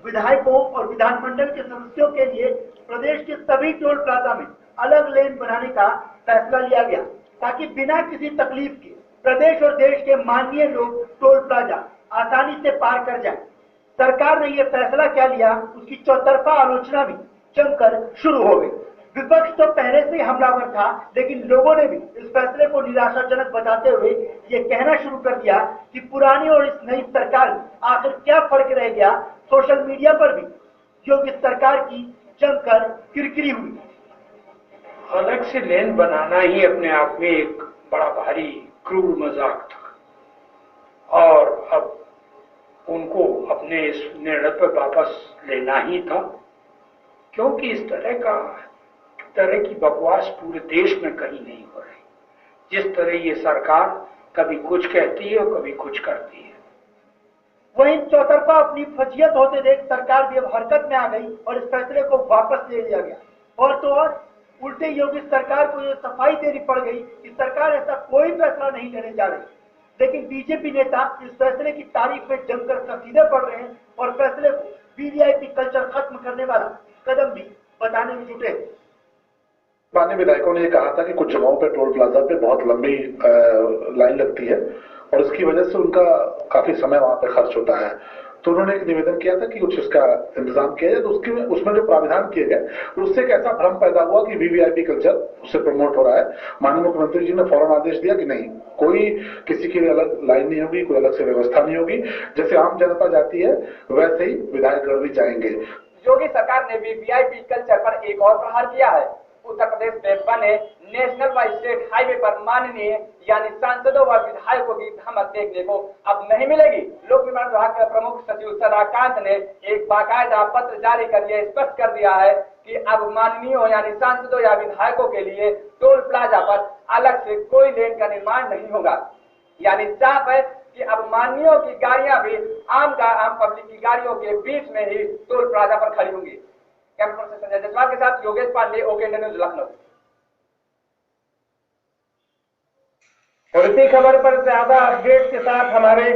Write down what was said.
विधायकों और विधानमंडल के सदस्यों के लिए प्रदेश के सभी टोल प्लाजा में अलग लेन बनाने का फैसला लिया गया, ताकि बिना किसी तकलीफ के प्रदेश और देश के माननीय लोग टोल प्लाजा आसानी से पार कर जाएं। सरकार ने यह फैसला क्या लिया, उसकी चौतरफा आलोचना भी जमकर शुरू हो गई। विपक्ष तो पहले से हमलावर था, लेकिन लोगों ने भी इस फैसले को निराशाजनक बताते हुए ये कहना शुरू कर दिया कि पुरानी और इस नई सरकार में आखिर क्या फर्क रह गया। सोशल मीडिया पर भी योगी सरकार की जमकर किरकिरी हुई। अलग से लेन बनाना ही अपने आप में एक बड़ा भारी क्रूर मजाक था और अब उनको अपने इस निर्णय पर वापस लेना ही था, क्योंकि इस तरह की बकवास पूरे देश में कहीं नहीं हो रही। जिस तरह ये सरकार कभी कुछ कहती है और कभी कुछ करती है। वहीं चौतरफा अपनी फजीयत होते देख सरकार भी अब हरकत में आ गई और इस फैसले को वापस ले लिया गया। और तो और उल्टे योगी सरकार को यह सफाई देनी पड़ गई कि सरकार ऐसा कोई फैसला नहीं लेने जा रही। लेकिन बीजेपी नेता इस फैसले की तारीफ में जमकर कसीदे पढ़ रहे हैं और फैसले को वीवीआईपी कल्चर खत्म करने वाला कदम भी बताने में जुटे। माननीय विधायकों ने कहा था कि कुछ जगहों पे टोल प्लाजा पे बहुत लंबी लाइन लगती है और इसकी वजह से उनका काफी समय वहां पे खर्च होता है। तो उन्होंने एक निवेदन किया था कि कुछ इसका इंतजाम किया जाए। तो उसमें जो प्राविधान किए गए उससे एक ऐसा भ्रम पैदा हुआ कि वीवीआईपी कल्चर उससे प्रमोट हो रहा है। माननीय मुख्यमंत्री जी ने फौरन आदेश दिया कि नहीं, कोई किसी के लिए अलग लाइन नहीं होगी, कोई अलग से व्यवस्था नहीं होगी। जैसे आम जनता जाती है वैसे ही विधायकगण भी जाएंगे। योगी सरकार ने भी वीआईपी कल्चर पर एक और प्रहार किया है। उत्तर प्रदेश में बने नेशनल व स्टेट हाईवे पर माननीय यानी सांसदों व विधायकों की धमक देखने को अब नहीं मिलेगी। लोक निर्माण विभाग के प्रमुख सचिव सदाकांत ने एक बाकायदा पत्र जारी कर यह स्पष्ट कर दिया है कि अब माननीयों यानी सांसदों या विधायकों के लिए टोल प्लाजा पर अलग से कोई लेन का निर्माण नहीं होगा। यानी साफ है कि अब माननीयों की गाड़ियां भी आम पब्लिक की गाड़ियों के बीच में ही टोल प्लाजा पर खड़ी होंगी। कैमरा पर्सन संजय जायसवाल के साथ Yogesh Pandey, okay India news, Lucknow. और इसी खबर पर ज्यादा अपडेट के साथ हमारे